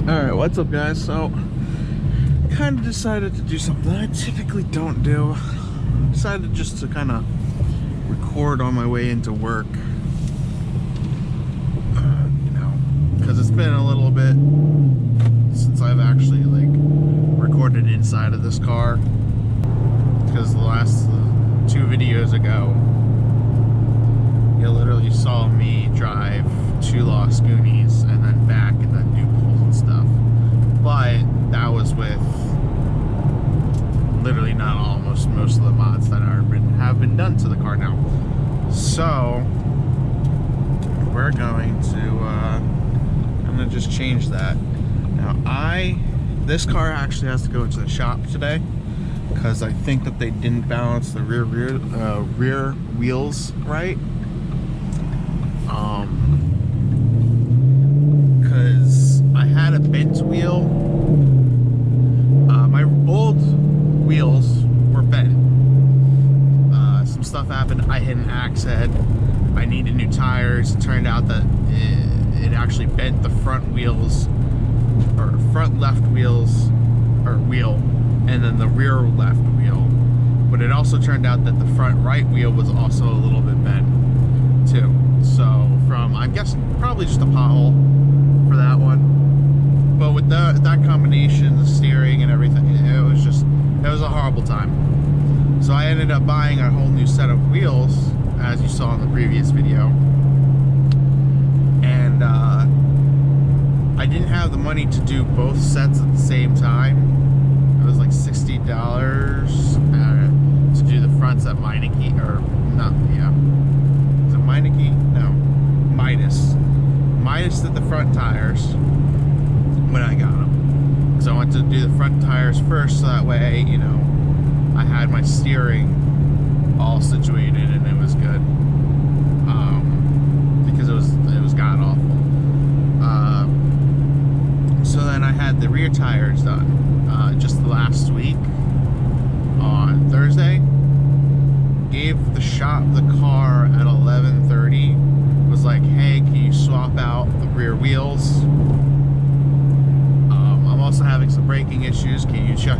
Alright, what's up guys? So, kind of decided to do something that I typically don't do. Decided just to kind of record on my way into work. You know, because it's been a little bit since I've actually like recorded inside of this car. Because the last two videos ago, you literally saw me drive two Lost Goonies and then back and then do pulls and stuff. But that was with literally not almost most of the mods that have been done to the car now. So we're going to I'm gonna just change that. Now this car actually has to go to the shop today because I think that they didn't balance the rear wheels right. Because I had a bent wheel. My old wheels were bent. Some stuff happened. I hit an axe head. I needed new tires. It turned out that it actually bent the front wheels, or front left wheels, or wheel, and then the rear left wheel. But it also turned out that the front right wheel was also a little bit bent too. So from, I'm guessing, probably just a pothole for that one. But with that combination, the steering and everything, it was a horrible time. So I ended up buying a whole new set of wheels, as you saw in the previous video. And I didn't have the money to do both sets at the same time. It was like $60 to do the fronts at Meineke, or not, yeah. Is it Meineke? No. Midas did the front tires when I got them. So I wanted to do the front tires first, so that way, you know, I had my steering all situated and it was good. Because it was god awful. So then I had the rear tires done just last week on Thursday. Gave the shop the car at 11:30. Was like, hey, can you swap out the rear wheels? I'm also having some braking issues. Can you check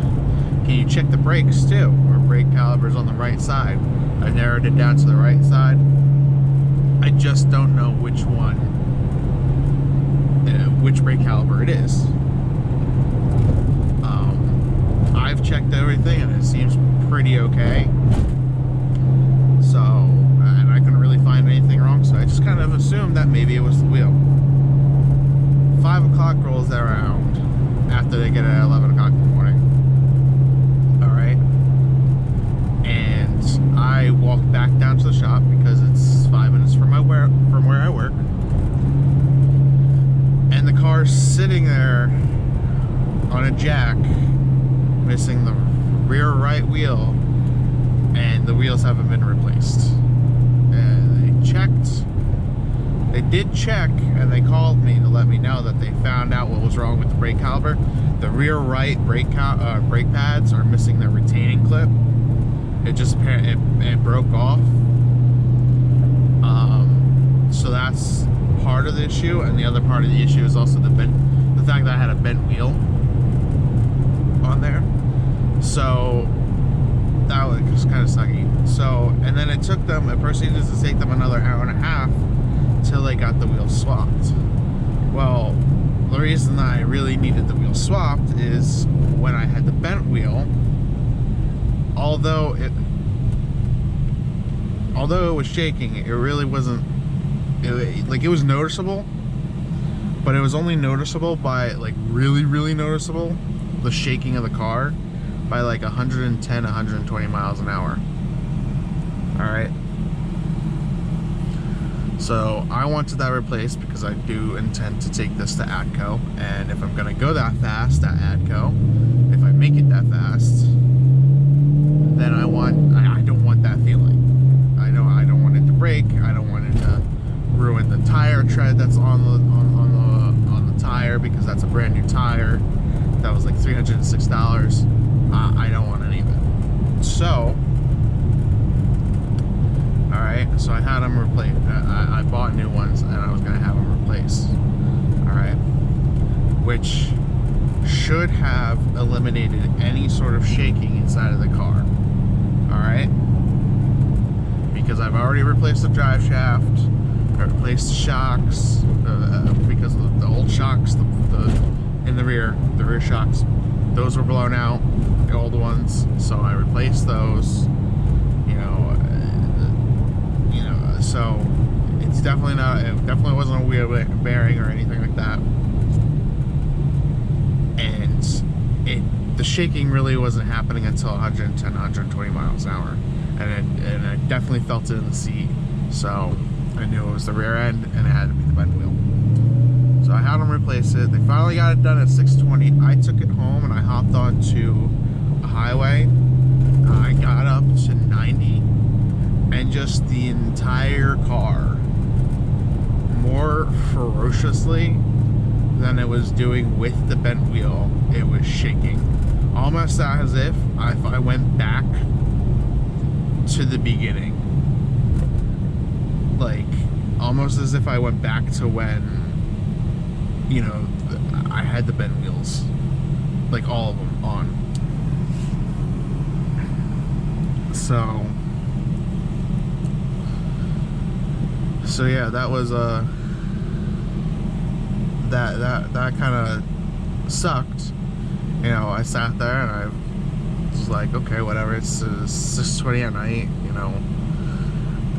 the brakes too? Or brake calipers on the right side. I narrowed it down to the right side. I just don't know which one, which brake caliper it is. I've checked everything and it seems pretty okay. So, and I couldn't really find anything wrong, so I just kind of assumed that maybe it was the wheel. 5 o'clock rolls around after they get at 11 o'clock in the morning. Alright. And I walked back down to the shop because it's 5 minutes from where I work. And the car's sitting there on a jack, missing the rear right wheel, and the wheels haven't been replaced. And they did check, and they called me to let me know that they found out what was wrong with the brake caliper. The rear right brake pads are missing their retaining clip. It just it broke off. So that's part of the issue, and the other part of the issue is also the fact that I had a bent wheel on there. So that was kind of sucky. So, and then it proceeded to take them another hour and a half till they got the wheels swapped. Well, the reason I really needed the wheel swapped is when I had the bent wheel, although it was shaking, it really wasn't, like, it was noticeable, but it was only noticeable by, like, really noticeable, the shaking of the car, by like 110, 120 miles an hour. Alright. So I wanted that replaced because I do intend to take this to ATCO, and if I'm gonna go that fast at ATCO, if I make it that fast, then I don't want that feeling. I don't want it to break. I don't want it to ruin the tire tread that's on the tire, because that's a brand new tire. That was like $306. I don't want any of it. So, alright, so I had them replaced. I bought new ones and I was going to have them replaced. Alright. which should have eliminated any sort of shaking inside of the car. Alright? Because I've already replaced the drive shaft, I replaced the shocks, because of the old shocks, in the rear shocks, those were blown out, the old ones, so I replaced those, so it's definitely not, it definitely wasn't a wheel bearing or anything like that. And the shaking really wasn't happening until 110, 120 miles an hour. And I definitely felt it in the seat. So I knew it was the rear end and it had to be the bend wheel. So I had them replace it. They finally got it done at 620. I took it home and I hopped onto a highway. I got up to 90 and just the entire car, more ferociously than it was doing with the bent wheel, it was shaking. Almost as if I went back to the beginning. Like, almost as if I went back to when, I had the bent wheels. Like, all of them on. So yeah, that was that kind of sucked. I sat there and I was like, okay, whatever, it's 6:20 at night,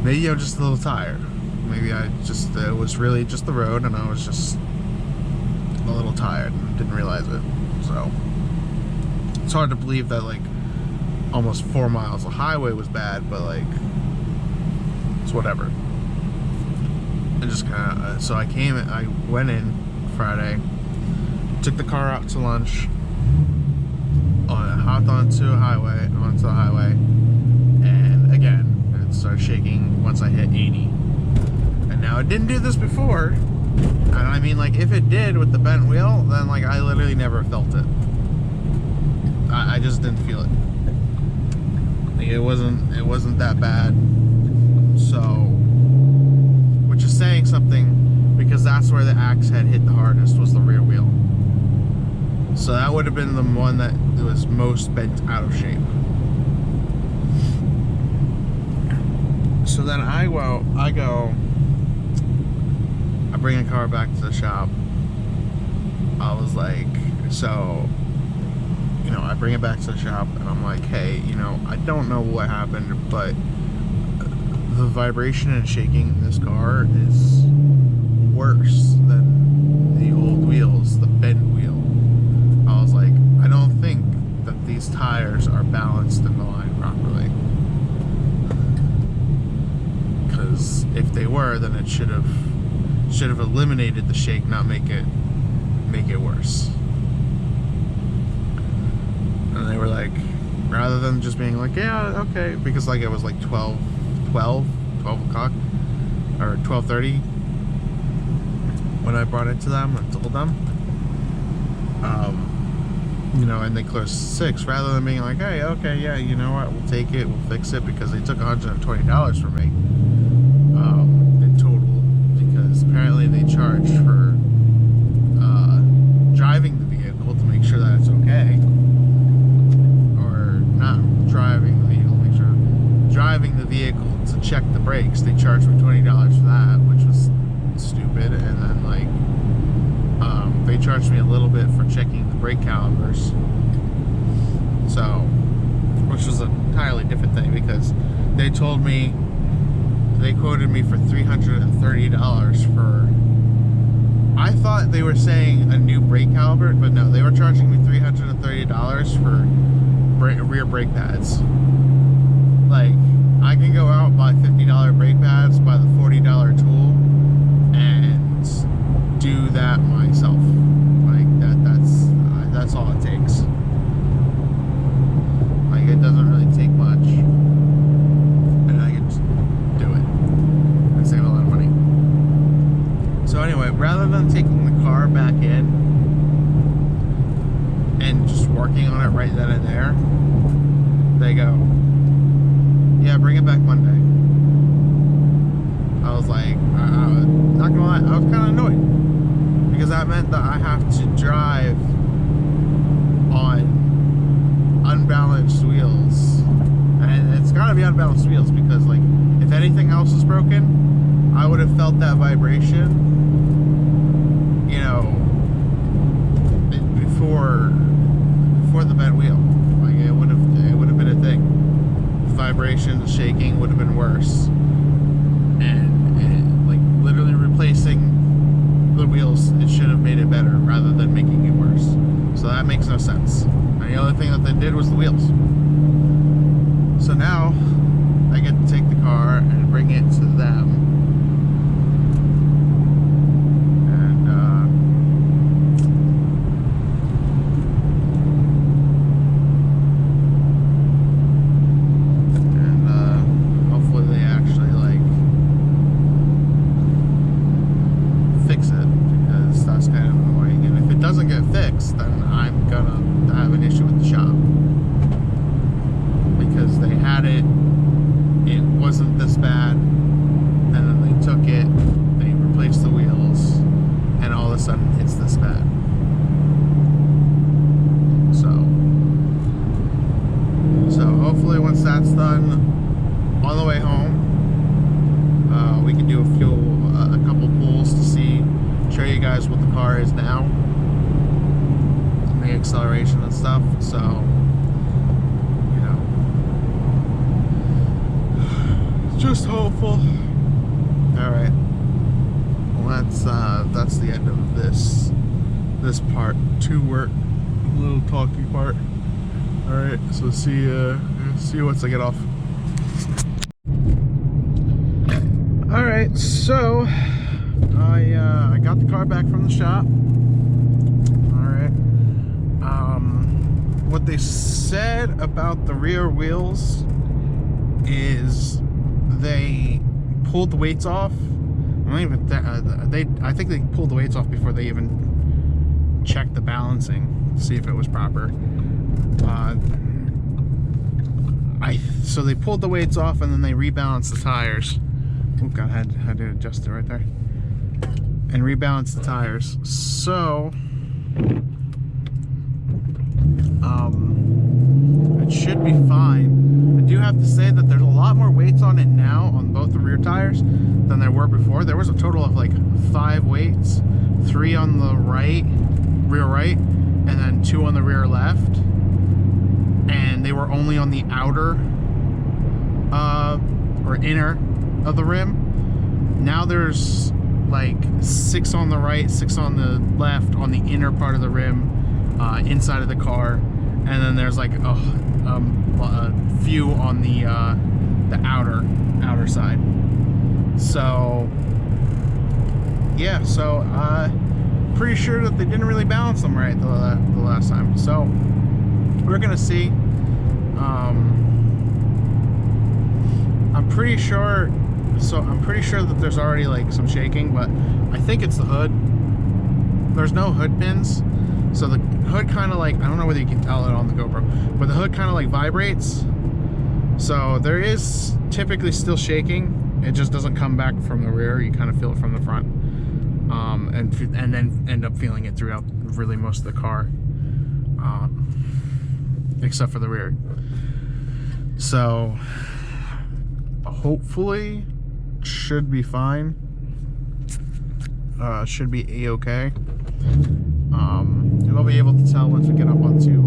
maybe I'm just a little tired. Maybe it was really just the road and I was just a little tired and didn't realize it. So it's hard to believe that like almost 4 miles of highway was bad, but like it's whatever. And just kind of, so I went in Friday, took the car out to lunch, hopped onto the highway, and again, it started shaking once I hit 80. And now it didn't do this before, and I mean, like, if it did with the bent wheel, then like I literally never felt it. I just didn't feel it. Like, it wasn't that bad. So, which is saying something, because that's where the axe head hit the hardest, was the rear wheel. So that would have been the one that was most bent out of shape. So then I bring the car back to the shop. I was like, I bring it back to the shop and I'm like, hey, I don't know what happened, but the vibration and shaking in this car is worse than the old wheels, the bent wheel. I was like, I don't think that these tires are balanced in the line properly. Because if they were, then it should have eliminated the shake, not make it worse. And they were like, rather than just being like, yeah, okay, because like it was like 12 o'clock or 12:30 when I brought it to them and told them, and they closed 6, rather than being like, hey, okay, yeah, you know what, we'll take it, we'll fix it, because they took $120 from me in total, because apparently they charged for driving the vehicle to make sure that it's okay, or not driving the vehicle, make sure driving the vehicle to check the brakes. They charged me $20 for that, which was stupid. And then like they charged me a little bit for checking the brake calipers, so, which was an entirely different thing, because they quoted me for $330 for, I thought they were saying a new brake caliper, but no, they were charging me $330 for rear brake pads. Like, I can go out, buy $50 brake pads, buy the $40 tool, and do that myself. Like, that's all it takes. Like, it doesn't really take much, and I can just do it and save a lot of money. So anyway, rather than taking the car back in and just working on it right then and there, they go, yeah, bring it back Monday. I was like, not gonna lie, I was kind of annoyed, because that meant that I have to drive on unbalanced wheels, and it's got to be unbalanced wheels because, like, if anything else is broken, I would have felt that vibration, you know, before the bent wheel. Like, it would have been a thing. Vibration, the shaking would have been worse, and like literally replacing the wheels, it should have made it better rather than making it worse. So that makes no sense. And the other thing that they did was the wheels. So now I get to take the car and bring it to them. Hopefully they actually like fix it, because that's kind of annoying. And if it doesn't get fixed, then I'm gonna have an issue with the shop, because they had it wasn't this bad, and then they took it, they replaced the wheels, and all of a sudden it's this bad. So hopefully once that's done, on the way home, we can do a couple pulls to show you guys what the car is now, the acceleration and stuff. So, you know, just hopeful. All right, well, that's the end of this part 2 work, little talking part. All right, so see once I get off. All right, so I got the car back from the shop. All right, what they said about the rear wheels is they pulled the weights off. I think they pulled the weights off before they even checked the balancing to see if it was proper. So they pulled the weights off and then they rebalanced the tires. Oh God, I had to adjust it right there. And rebalance the tires. So it should be fine. I do have to say that there's a lot more weights on it now on both the rear tires than there were before. There was a total of like 5 weights, 3 on the rear right, and then 2 on the rear left. And they were only on the outer or inner of the rim. Now there's like 6 on the right, 6 on the left on the inner part of the rim, inside of the car, and then there's like a few on the outer side. So yeah, so pretty sure that they didn't really balance them right the last time. So we're gonna see. I'm pretty sure that there's already like some shaking, but I think it's the hood. There's no hood pins, so the hood kind of like, I don't know whether you can tell it on the GoPro, but the hood kind of like vibrates. So there is typically still shaking. It just doesn't come back from the rear. You kind of feel it from the front, and then end up feeling it throughout really most of the car, except for the rear. So hopefully should be fine. Should be a-okay. We'll be able to tell once we get up onto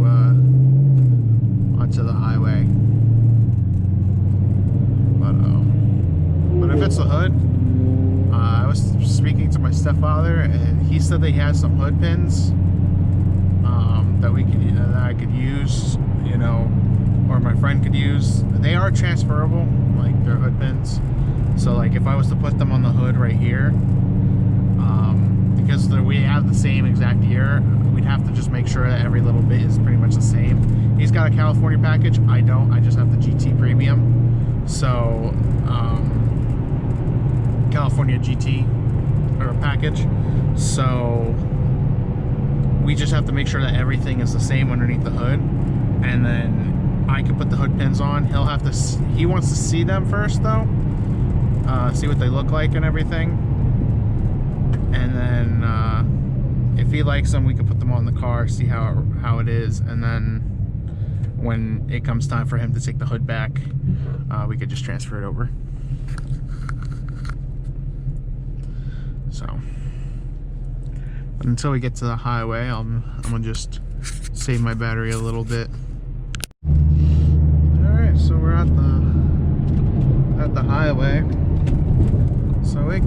the highway. But if it's the hood, I was speaking to my stepfather, and he said that he has some hood pins that I could use, you know, or my friend could use. They are transferable, like they're hood pins. So like if I was to put them on the hood right here, because we have the same exact year, we'd have to just make sure that every little bit is pretty much the same. He's got a California package, I don't. I just have the GT Premium. So California GT or package. So we just have to make sure that everything is the same underneath the hood, and then I can put the hood pins on. He wants to see them first though, see what they look like and everything, and then if he likes them, we could put them on the car, see how it is, and then when it comes time for him to take the hood back, we could just transfer it over. So, but until we get to the highway, I'm gonna just save my battery a little bit. All right, so we're at the highway. So it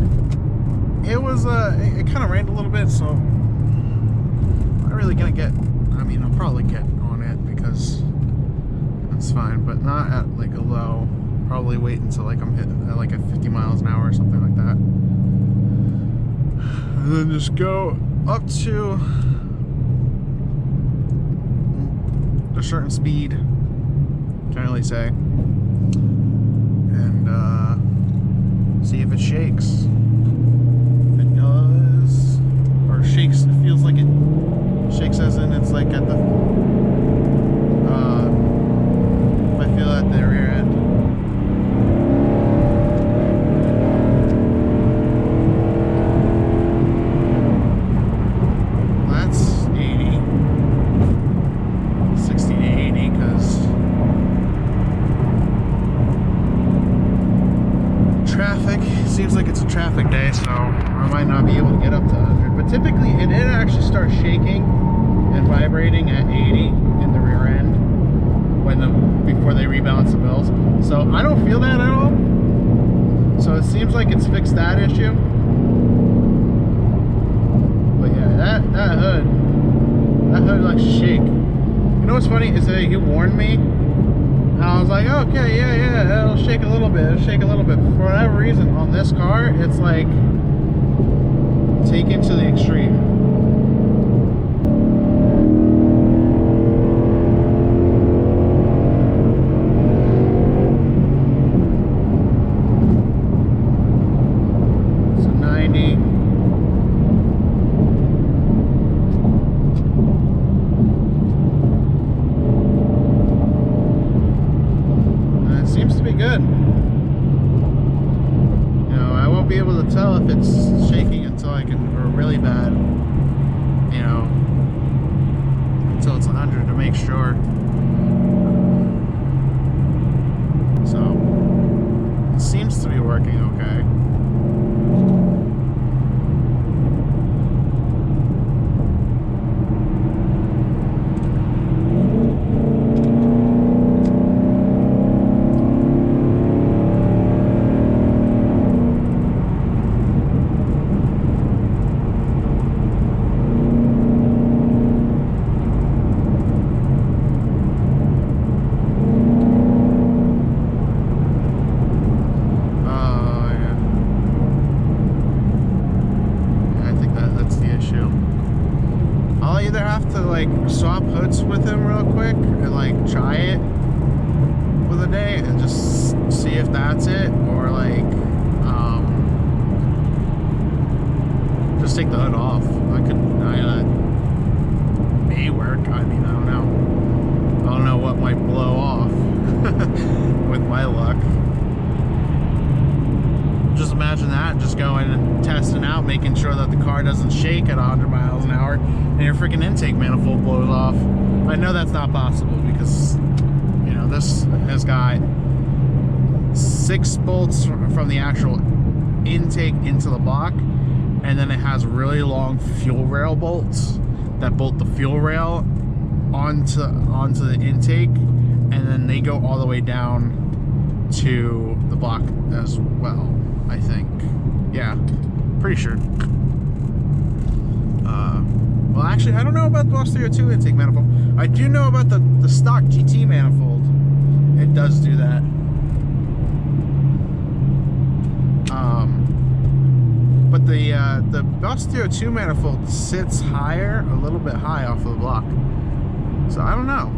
kind of rained a little bit, so I'm not really gonna get. I mean, I'll probably get on it because that's fine, but not at like a low. Probably wait until like I'm hitting at like at 50 miles an hour or something like that, and then just go up to a certain speed, generally say, and see if it shakes. If it does, or shakes, it feels like it shakes as in it's like at the I feel at the rear end. That's 80, 60 to 80, because traffic, seems like it's a traffic day, so I might not be able to get up to 100, but typically it actually starts shaking and vibrating at 80 in the rear end before they rebalance the bills. So I don't feel that at all. So it seems like it's fixed that issue. But yeah, that hood likes to shake. You know what's funny is that he warned me. And I was like, okay, yeah, it'll shake a little bit. It'll shake a little bit. For whatever reason, on this car, it's like taken to the extreme. Good. You know, I won't be able to tell if it's shaking until I can, or really bad, you know, until it's 100 to make sure. So, it seems to be working okay. I'll either have to like swap hoods with him real quick and like try it with a day and just see if that's it, or like just take the hood off. May work. I mean, I don't know what might blow off with my luck. Just imagine that, just going and testing out, making sure that the car doesn't shake at 100 miles an hour and your freaking intake manifold blows off. I know that's not possible because, you know, this has got 6 bolts from the actual intake into the block, and then it has really long fuel rail bolts that bolt the fuel rail onto the intake, and then they go all the way down to the block as well, I think. Yeah, pretty sure. Well, actually, I don't know about the Boss 302 intake manifold. I do know about the stock GT manifold. It does do that. But the Boss 302 manifold sits higher, a little bit high off of the block. So I don't know.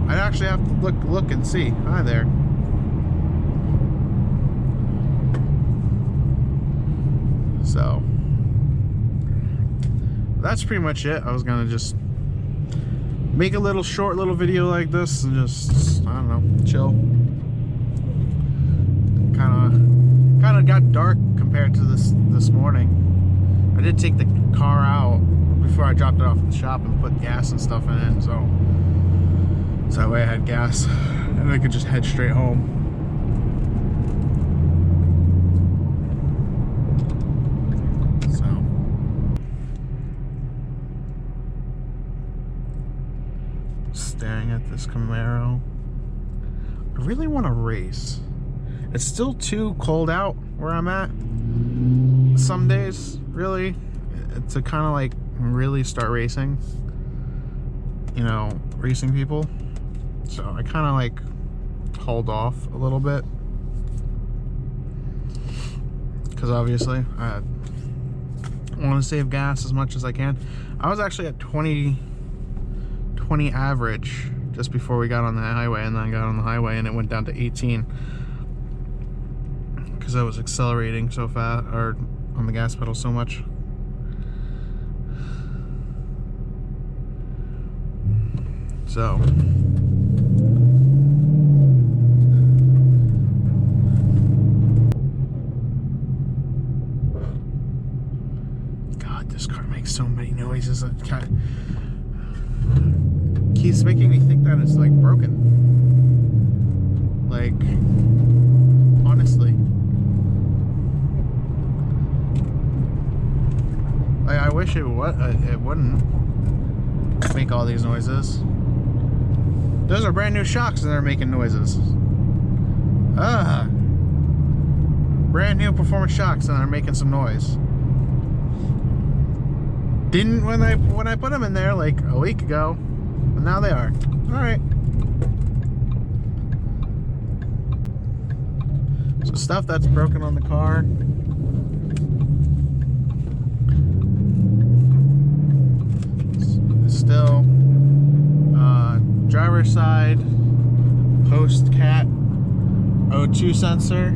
I'd actually have to look and see. Hi there. So that's pretty much it. I was gonna just make a short little video like this and just, I don't know, chill. Kind of got dark compared to this morning. I did take the car out before I dropped it off at the shop and put gas and stuff in it, so that way I had gas and I could just head straight home. So staring at this Camaro. I really want to race. It's still too cold out where I'm at some days, really, to kind of like really start racing, you know, racing people. So I kind of like hold off a little bit because obviously I want to save gas as much as I can. I was actually at 20 average just before we got on the highway, and then I got on the highway and it went down to 18 because I was accelerating so fast, or on the gas pedal so much. So God, this car makes so many noises. It keeps making me think that it's like broken. Like, honestly. Like, I wish it wouldn't make all these noises. Those are brand new shocks and they're making noises. Brand new performance shocks and they're making some noise. Didn't when I put them in there like a week ago, but now they are. All right. So stuff that's broken on the car. Still driver's side post cat O2 sensor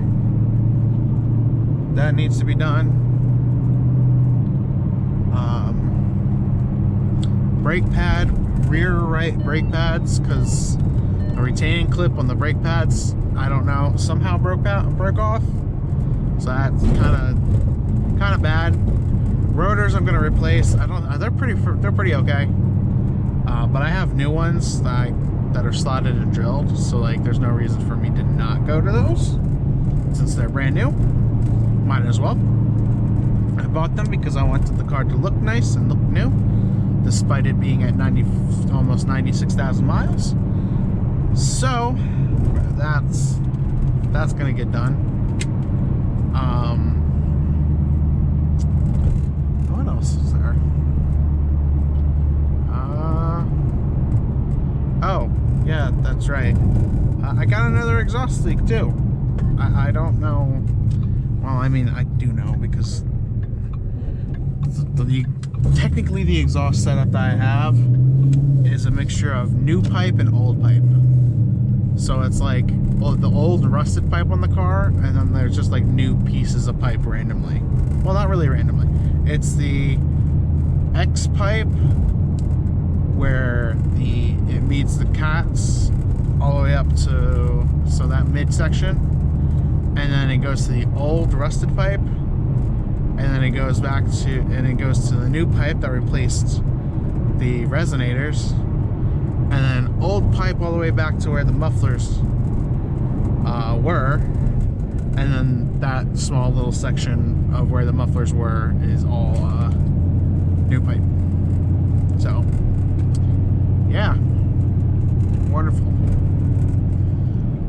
that needs to be done. Brake pad, rear right brake pads, because a retaining clip on the brake pads, I don't know, somehow broke off, so that's kind of bad. Rotors I'm gonna replace. They're pretty okay, but I have new ones that are slotted and drilled, so like there's no reason for me to not go to those since they're brand new. Might as well. I bought them because I wanted the car to look nice and look new, despite it being at almost 96,000 miles. So that's gonna get done. What else is there? Oh yeah, that's right. I got another exhaust leak too. I don't know. Well, I mean, I do know because technically the exhaust setup that I have is a mixture of new pipe and old pipe. So it's like, well, the old rusted pipe on the car, and then there's just like new pieces of pipe randomly. Well, not really randomly. It's the X pipe where it meets the cats all the way up to that midsection, and then it goes to the old rusted pipe, and then it goes back to the new pipe that replaced the resonators, and then old pipe all the way back to where the mufflers were, and then that small little section of where the mufflers were is all new pipe. So yeah, wonderful.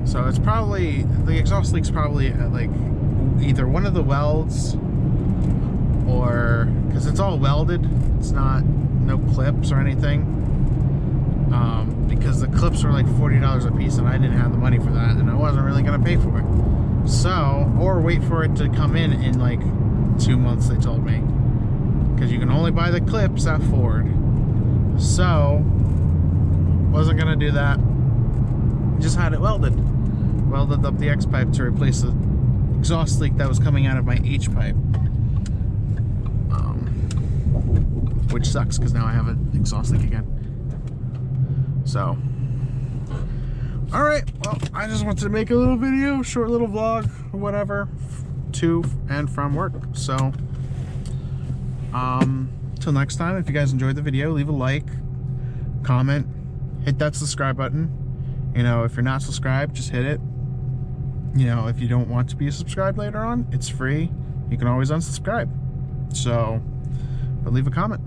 So it's probably, the exhaust leak's probably at like either one of the welds, or because it's all welded, it's no clips or anything, because the clips were like $40 a piece and I didn't have the money for that, and I wasn't really gonna pay for it. So, or wait for it to come in like 2 months, they told me, because you can only buy the clips at Ford. So wasn't gonna do that. Just had it welded up the X pipe to replace the exhaust leak that was coming out of my H pipe, which sucks because now I have an exhaust leak again. So, all right, well, I just wanted to make a little video, short little vlog or whatever, to and from work. So till Till next time, if you guys enjoyed the video, leave a like, comment, hit that subscribe button. You know, if you're not subscribed, just hit it. You know, if you don't want to be subscribed later on, it's free. You can always unsubscribe. So, but leave a comment.